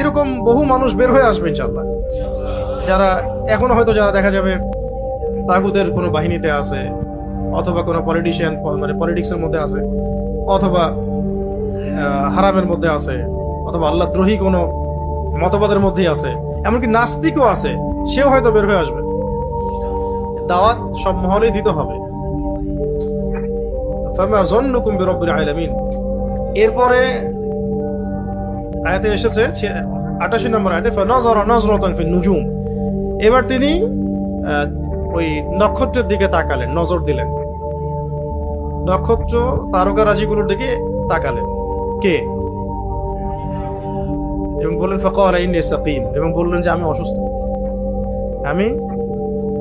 এরকম বহু মানুষ বের হয়ে আসবে ইনশাআল্লাহ, যারা এখনো হয়তো যারা দেখা যাবে তাগুতের কোনো বাহিনীতে আছে, অথবা কোনো পলিটিশিয়ান মানে পলিটিক্সের মধ্যে আছে, অথবা হারামের মধ্যে আছে, অথবা আল্লাহ দ্রোহী কোনো মতবাদের মধ্যেই আছে, এমনকি নাস্তিকও আছে, সেও হয়তো বের হয়ে আসবে। দাওয়াত সব মহলেই দিতে হবে। ফামা যন্নুকুম বিরাব্বিল আলামিন। এরপরে আয়াতে এসেছে 88 নম্বর আয়াতে, ফানাযারা নাযরাতান ফিন নুজুম। এবার তিনি ওই নক্ষত্রের দিকে তাকালেন, নজর দিলেন, নক্ষত্র তারকারাজিগুলোর দিকে তাকালেন। কে? এবং বললেন ফাকালা ইন্নী সাকিম, এবং বললেন যে আমি অসুস্থ, আমি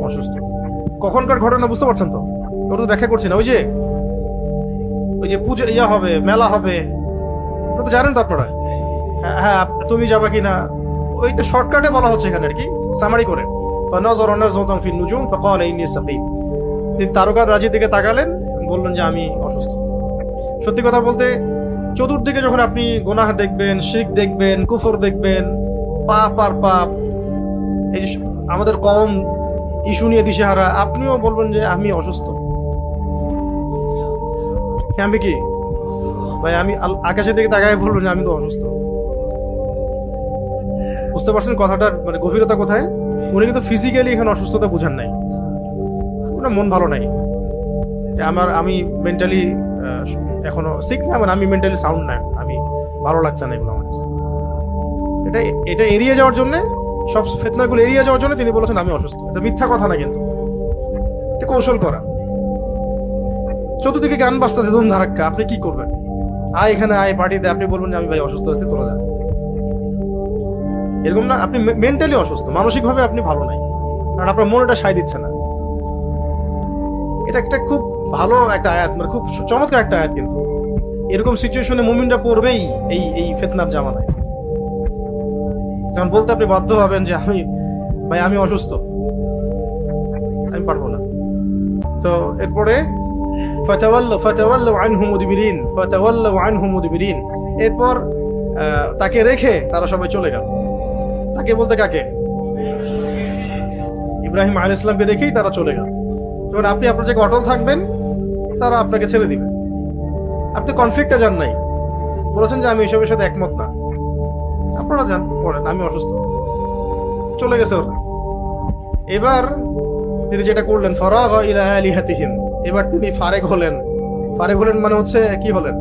অসুস্থ। কখনকার ঘটনা বুঝতে পারছেন তো? ওটা তো ব্যাখ্যা করছি না। ওই যে পূজা ইয়া হবে, মেলা হবে, ওটা তো জানেন তো আপনারা। হ্যাঁ, তুমি যাবা কিনা, ওইটা শর্টকাটে বলা হচ্ছে এখানে আর কি, সামারি করে। ফানাযারা নাযরাতান ফিন নুজুম ফাকালা ইন্নী সাকিম। তিনি তারকার রাজির দিকে তাকালেন, বললেন যে আমি অসুস্থ। সত্যি কথা বলতে চতুর্দিকে যখন আপনি গুনাহ দেখবেন, শিরক দেখবেন, কুফর দেখবেন, পাপ আর পাপ, এই যে আমাদের কওম ইস্যু নিয়ে দিশেহারা, আপনিও বলবেন যে আমি অসুস্থ। আমি কি ভাই, আমি আকাশের দিকে তাকায় বলবেন যে আমি তো অসুস্থ। বুঝতে পারছেন কথাটার মানে গভীরতা কোথায়? উনি কিন্তু ফিজিক্যালি এখানে অসুস্থতা বুঝান নাই, ওনার মন ভালো নাই। আমি মেন্টালি এখনো সিক না, মানে আমি মেন্টালি সাউন্ড না, আমি ভালো লাগছে না এগুলো আমার। এটা এড়িয়ে যাওয়ার জন্য, সব ফিতনাগুলো এড়িয়ে যাওয়ার জন্য তিনি বলেছেন আমি অসুস্থ। এটা মিথ্যা কথা না, কিন্তু এটা কৌশল করা। চতুর্দিকে গান বাজতেছে ধুম ধারাক্কা, আপনি কি করবেন? এখানে পার্টিতে আপনি বলবেন যে আমি ভাই অসুস্থ আছি, তোরা যা। এরকম না, আপনি মেন্টালি অসুস্থ, মানসিকভাবে আপনি ভালো নাই, কারণ আপনার মনটা সায় দিচ্ছে না। এটা একটা খুব ভালো একটা আয়াত, মানে খুব চমৎকার একটা আয়াত। কিন্তু এরকম সিচুয়েশনে মুমিনরা পড়বেই এই ফিতনার জামানায়। কারণ বলতে আপনি বাধ্য হবেন যে আমি অসুস্থ। আমি পারবো না। তো এরপরে ফাতাওয়াল্লাউ আনহু মুদবিরিন, ফাতাওয়াল্লাউ আনহু মুদবিরিন, এরপর তাকে রেখে তারা সবাই চলে গেল। তাকে বলতে কাকে? ইব্রাহিম আলাইহিস সালামকে রেখেই তারা চলে গেল। যখন আপনি আপনার জায়গায় অটল থাকবেন, তারা আপনাকে ছেড়ে দিবে। আপনি কনফ্লিক্টে যান নাই, বলেছেন যে আমি এসবের সাথে একমত না, আপনারা যান, পড়েন, আমি অসুস্থ, চলে গেছে ওরা। এবার তিনি যেটা করলেন, ফারাগা ইলা আলিহাতিহিম, এবার তিনি ফারেক হলেন। ফারেক হলেন মানে হচ্ছে কি হলেন?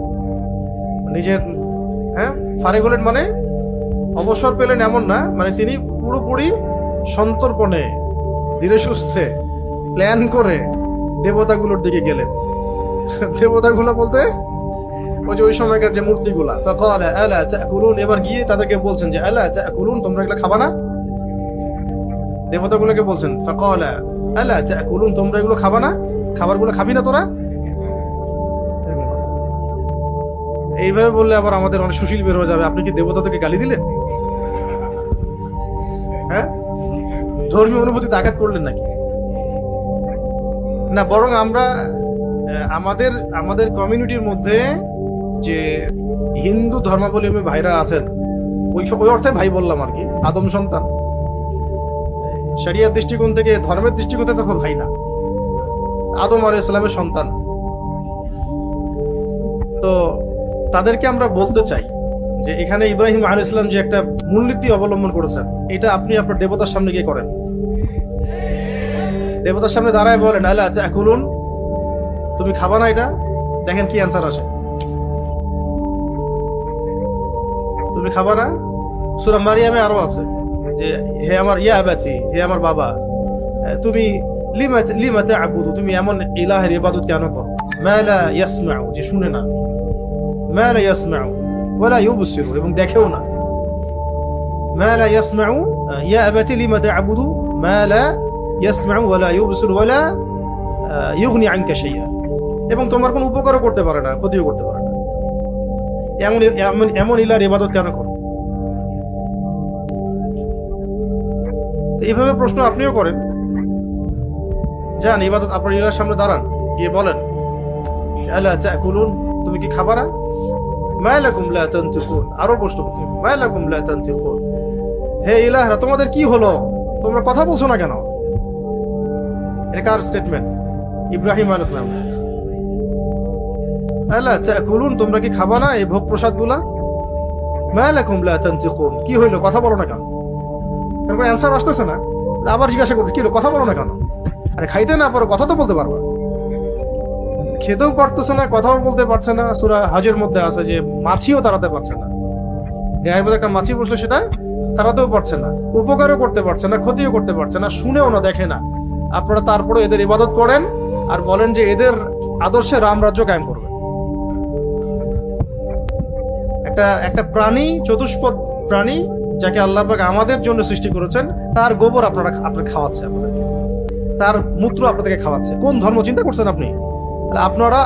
নিজের, হ্যাঁ, ফারেক হলেন মানে অবসর পেলেন এমন না, মানে তিনি পুরোপুরি সন্তর্পণে ধীরে সুস্থে প্ল্যান করে দেবতাগুলোর দিকে গেলেন। দেবতাগুলো বলতে ওই যে ওই সময়কার যে মূর্তিগুলা। ফাকালা আলা তাকুলুন, এবার গিয়ে তাদেরকে বলছেন যে আলা তাকুলুন, তোমরা এগুলো খাবা না? দেবতাগুলোকে বলছেন ফাকালা আলা তাকুলুন, তোমরা এগুলো খাবা না? খাবারগুলো খাবি না তোরা? এইভাবে বললে আবার আমাদের অনেক সুশীল বের হয়ে যাবে। আপনি কি দেবতাদেরকে গালি দিলেন? হ্যাঁ, ধর্মীয় অনুভূতিতে আঘাত করলেন নাকি? না, বরং আমরা আমাদের কমিউনিটির মধ্যে যে হিন্দু ধর্মাবলম্বী ভাইরা আছেন, ওই অর্থে ভাই বললাম আর কি, আদম সন্তান, শরিয়ার দৃষ্টিকোণ থেকে, ধর্মের দৃষ্টিকোণ থেকে তো ভাই না, আদম আলাইহিস সালামের সন্তান। তো তাদেরকে আমরা বলতে চাই যে এখানে ইব্রাহিম আলাইহিস সালাম যে একটা মূলনীতি অবলম্বন করেছেন, এটা আপনি আপনার দেবতার সামনে গিয়ে করেন। দেবতার সামনে দাঁড়ায় বলেন আলা তাকুলুন, তুমি খাবা না এটা? দেখেন কি অ্যান্সার আসে। তুমি খাবা না? সূরা মারিয়ামে আরো আছে যে হে আমার ইয়া আবাতি, হে আমার বাবা, তুমি লিমা তা'বুদু, তুমি এমন ইলাহের ইবাদত কেন করো? মা লা ইয়াসমাউ, যে শুনে না, মা লা ইয়াসমাউ ওয়া লা ইউবসিরু, এবং দেখেও না। মা লা ইয়াসমাউ, ইয়া আবাতি লিমা তা'বুদু মা লা ইয়াসমাউ ওয়া লা ইউবসিরু ওয়া লা ইউগনি আনকা শাইআ, এবং তোমার কোনো উপকারও করতে পারে না, ক্ষতিও করতে পারে না। এমন ইলার ইবাদত কেন করো? এইভাবে প্রশ্ন আপনিও করেন, যান ইবাদত আপনার ইলার সামনে দাঁড়ান, গিয়ে বলেন আলা তাকুলুন, তুমি কি খাবা না? মা লাকুম লা তানতিকুন, আরো প্রশ্ন করতে, মা লাকুম লা তানতিকুন, হে ইলাহরা তোমাদের কি হলো, তোমরা কথা বলছো না কেন? এটা কার স্টেটমেন্ট? ইব্রাহিম আলাইহিস সালাম। আলা তাকুলুন, তোমরা কি খাবা না এই ভোগ প্রসাদ গুলা? মা লাকুম লা তানতিকুন, কি হইলো, কথা বলো না কেন? কারণ অ্যান্সার আসতেছে না, আবার জিজ্ঞাসা করছে কি হলো, কথা বলো না কেন? আরে খাইতে না পারো, কথা তো বলতে পারবা। খেতেও পারতেছে না, কথাও বলতে পারছে না। সূরা হজের মধ্যে আছে যে মাছিও তাড়াতে পারছে না, গায়ের মধ্যে একটা মাছি বসলে সেটা তাড়াতেও পারছে না, উপকারও করতে পারছে না, ক্ষতিও করতে পারছে না, শুনেও না, দেখে না। আপনারা তারপরে এদের ইবাদত করেন আর বলেন যে এদের আদর্শে রাম রাজ্য কায়েম করবে। একটা প্রাণী, চতুষ্পদ প্রাণী, যাকে আল্লাহ পাক আমাদের জন্য সৃষ্টি করেছেন, তার গোবর আপনারা খাওয়াচ্ছে, আপনাদেরকে তার মূত্র আপনাদেরকে খাওয়াচ্ছে। কোন ধর্ম চিন্তা করছেন আপনি?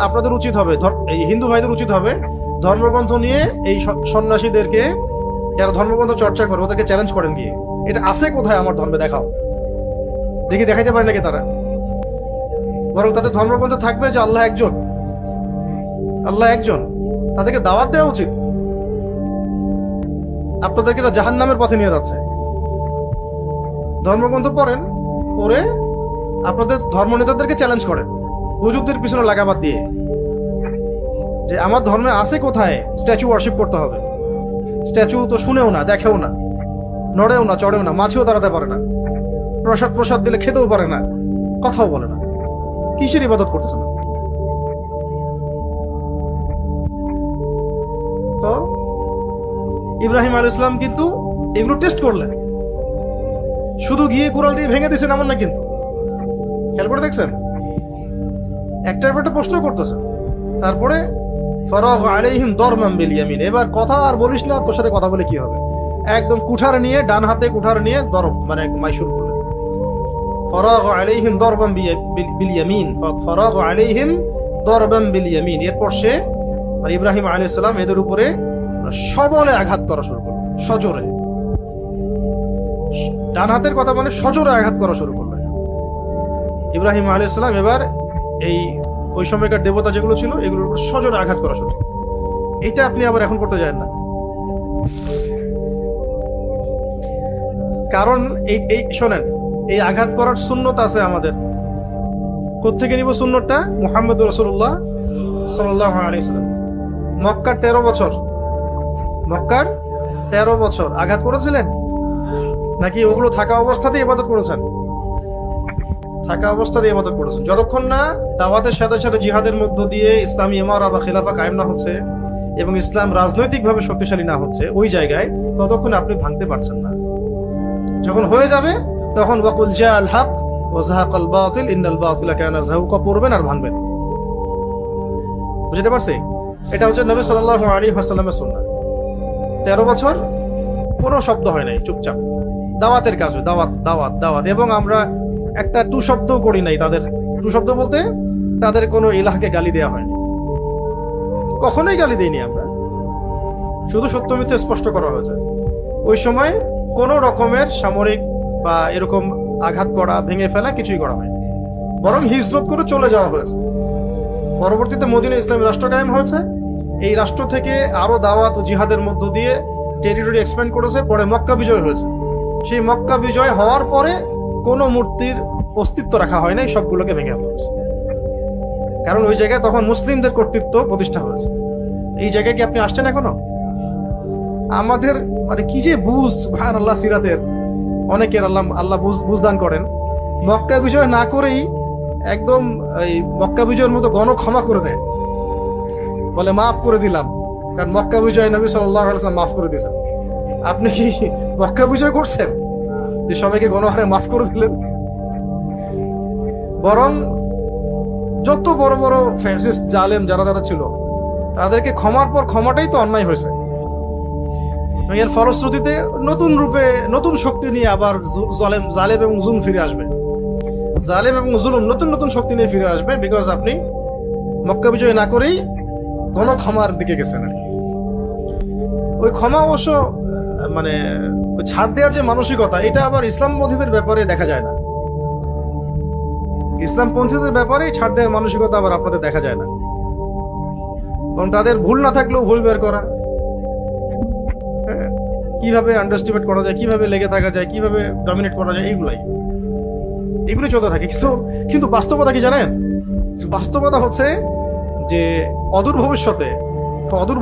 আপনাদের উচিত হবে, এই হিন্দু ভাইদের উচিত হবে ধর্মগ্রন্থ নিয়ে এই সন্ন্যাসীদেরকে, যারা ধর্মগ্রন্থ চর্চা করে, ওদেরকে চ্যালেঞ্জ করেন গিয়ে, এটা আছে কোথায় আমার ধর্মে, দেখাও। দেখি দেখাইতে পারে নাকি তারা। বরং তাদের ধর্মগ্রন্থ থাকবে যে আল্লাহ একজন, আল্লাহ একজন, তাদেরকে দাওয়াত দেওয়া উচিত। আপনাদেরকে এটা জাহান্নামের পথে নিয়ে যাচ্ছে। ধর্মগ্রন্থ পড়েন, পড়ে আপনাদের ধর্মনেতাদেরকে চ্যালেঞ্জ করেন, হুজুরদের পিছনে লাগাবাদ দিয়ে, যে আমার ধর্মে আছে কোথায় স্ট্যাচু ওয়ার্শিপ করতে হবে। স্ট্যাচু তো শুনেও না, দেখেও না, নড়েও না, চড়েও না, মাছিও দাঁড়াতে পারে না, প্রসাদ দিলে খেতেও পারে না, কথাও বলে না। কিসের ইবাদত করতেছে না? তো ইব্রাহিম আলাইহিস সালাম কিন্তু এগুলো টেস্ট করলেন, শুধু গিয়ে কুড়াল দিয়ে ভেঙে দিয়েছেন এমন না, কিন্তু খেয়াল করে দেখছেন, একটার পর একটা প্রশ্ন করতেছেন। তারপরে ফারাগা আলাইহিম দরবান বিল ইয়ামিন, এবার কথা আর বলিস না, তোর সাথে কথা বলে কি হবে, একদম কুঠার নিয়ে, ডান হাতে কুঠার নিয়ে দরব, মানে মাইশুর করলেন। ফারাগা আলাইহিম দরবান বিল ইয়ামিন, ফারাগা আলাইহিম দরবান বিল ইয়ামিন, এরপর সে, মানে ইব্রাহিম আলাইহিস সালাম এদের উপরে সবলে আঘাত করা শুরু করলেন, সজোরে। ডান হাতের কথা মানে সজোরে আঘাত করা শুরু করলেন। ইব্রাহিম আলাইহিস সালাম এবার এই ওই সময়কার দেবতা যেগুলো ছিল এগুলোর উপর সজোরে আঘাত করা শুরু। এটা আপনি আবার এখন করতে যান না, কারণ এই এই শোনেন, এই আঘাত করার সুন্নত আছে আমাদের। কোত্থেকে নিব সুন্নতটা? মুহাম্মদ রাসূলুল্লাহ সাল্লাল্লাহু আলাইহি ওয়াসাল্লাম মক্কার 13 বছর, মক্কার 13 বছর আঘাত করেছিলেন নাকি ওগুলো থাকা অবস্থাতেই ইবাদত করেছেন? থাকা অবস্থাতেই ইবাদত করেছেন। যতক্ষণ না দাওয়াতের সাথে সাথে জিহাদের মধ্য দিয়ে ইসলামী ইমারা বা খিলাফা কায়েম না হচ্ছে এবং ইসলাম রাজনৈতিকভাবে শক্তিশালী না হচ্ছে ওই জায়গায়, ততক্ষণ আপনি ভাঙতে পারছেন না। যখন হয়ে যাবে তখন ওয়াকুল জাআল হক ওয়া যাহাকাল বাতিল ইন্নাল বাতিলা কানা যাহুকা পড়বেন আর ভাঙবেন। বুঝতে পারছি? এটা হচ্ছে নবী সাল্লাল্লাহু আলাইহি ওয়াসাল্লামের সুন্নাহ। 13 বছর কোনো শব্দ হয় নাই, চুপচাপ দাওয়াতের কাজ, দাওয়াত দাওয়াত দাওয়াত। এবং আমরা একটা টু শব্দ করি নাই তাদের। টু শব্দ বলতে তাদের কোনো ইলাহকে গালি দেওয়া হয়নি, কখনোই গালি দেইনি আমরা, শুধু সত্য মিথ্যা স্পষ্ট করা হয়েছে। ওই সময় কোনো রকমের সামরিক বা এরকম আঘাত করা, ভেঙে ফেলা কিছুই করা হয়নি, বরং হিজরত করে চলে যাওয়া হয়েছে। পরবর্তীতে মদিনা ইসলামী রাষ্ট্র কায়েম হয়েছে। এই রাষ্ট্র থেকে আরো দাওয়াত ও জিহাদের মধ্য দিয়ে টেরিটরি এক্সপ্যান্ড করেছে। পরে মক্কা বিজয় হয়েছে। সেই মক্কা বিজয় হওয়ার পরে কোনো মূর্তির অস্তিত্ব রাখা হয় নাই, সবগুলোকে ভেঙে হয়েছে। কারণ ওই জায়গায় তখন মুসলিমদের কর্তৃত্ব প্রতিষ্ঠা হয়েছে। এই জায়গায় কি আপনি আসছেন এখনো? আমাদের মানে কি যে বুঝ সুবহানাল্লাহ সিরাতের, অনেকের আল্লাহ বুঝদান করেন। মক্কা বিজয় না করেই একদম এই মক্কা বিজয়ের মতো ক্ষমা করে দেয়, বলে মাফ করে দিলাম, কারণ মক্কা বিজয় নবী সাল্লাল্লাহু আলাইহি ওয়াসাল্লাম মাফ করে দিয়েছেন। আপনি কি মক্কা বিজয় করছেন যে সবাইকে গণহারে মাফ করে দিলেন? বরং যত বড় বড় ফ্যাসিস্ট জালেম যারা যারা ছিল তাদেরকে ক্ষমার পর ক্ষমাটাই তো অন্যায় হয়েছে। এর ফলশ্রুতিতে নতুন রূপে নতুন শক্তি নিয়ে আবার জালেম এবং জুলুম ফিরে আসবে। জালেম এবং জুলুম নতুন নতুন শক্তি নিয়ে ফিরে আসবে, বিকজ আপনি মক্কা বিজয় না করেই ক্ষমার দিকে গেছেন। ওই ক্ষমা অবশ্য মানে ছাড় দেওয়ার যে মানসিকতা, এটা আবার ইসলামপন্থীদের ব্যাপারে দেখা যায় না। ইসলামপন্থীদের ব্যাপারে ছাড় দেওয়ার মানসিকতা আবার আপনাদের দেখা যায় না। কারণ তাদের ভুল না থাকলেও ভুল বের করা, কিভাবে আন্ডারস্টিমেট করা যায়, কিভাবে লেগে থাকা যায়, কিভাবে ডমিনেট করা যায়, এগুলোই চলতে থাকে। কিন্তু বাস্তবতা কি জানেন? বাস্তবতা হচ্ছে যে অদূর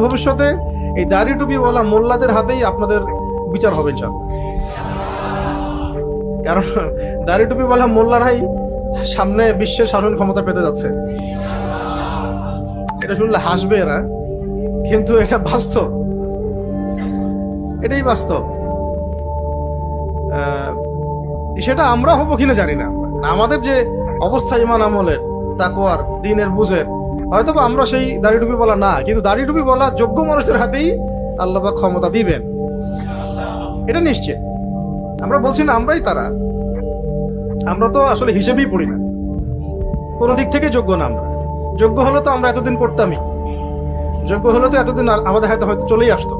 ভবিষ্যতে এই দাড়ি টুপিওয়ালা মোল্লাদের হাতেই আপনাদের বিচার হবে ইনশাআল্লাহ। কারণ দাড়ি টুপিওয়ালা মোল্লারাই সামনে বিশ্বের শাসন ক্ষমতা পেতে যাচ্ছে। এটা শুনলে হাসবে এরা, কিন্তু এটা বাস্তব, এটাই বাস্তব। সেটা আমরা হবো কিনা জানি না। আমাদের যে অবস্থা ইমান আমলের, তাকওয়ার, দ্বীনের বুঝের, হয়তো আমরা সেই দাড়ি টুপি বলা না, কিন্তু দাড়ি টুপি বলা যোগ্য মানুষদের হাতেই আল্লাহ পাক ক্ষমতা দিবেন, এটা নিশ্চিত। আমরা বলছি না আমরাই তারা, আমরা তো আসলে হিসেবেই পড়ি না, কোনো দিক থেকে যোগ্য না। আমরা যোগ্য হলে তো আমরা এতদিন করতামই, যোগ্য হলে তো এতদিন আমাদের হাতে হয়তো চলেই আসতো।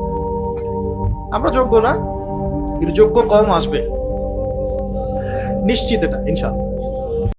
আমরা যোগ্য না, কিন্তু যোগ্য কম আসবে নিশ্চিত, এটা ইনশাআল্লাহ।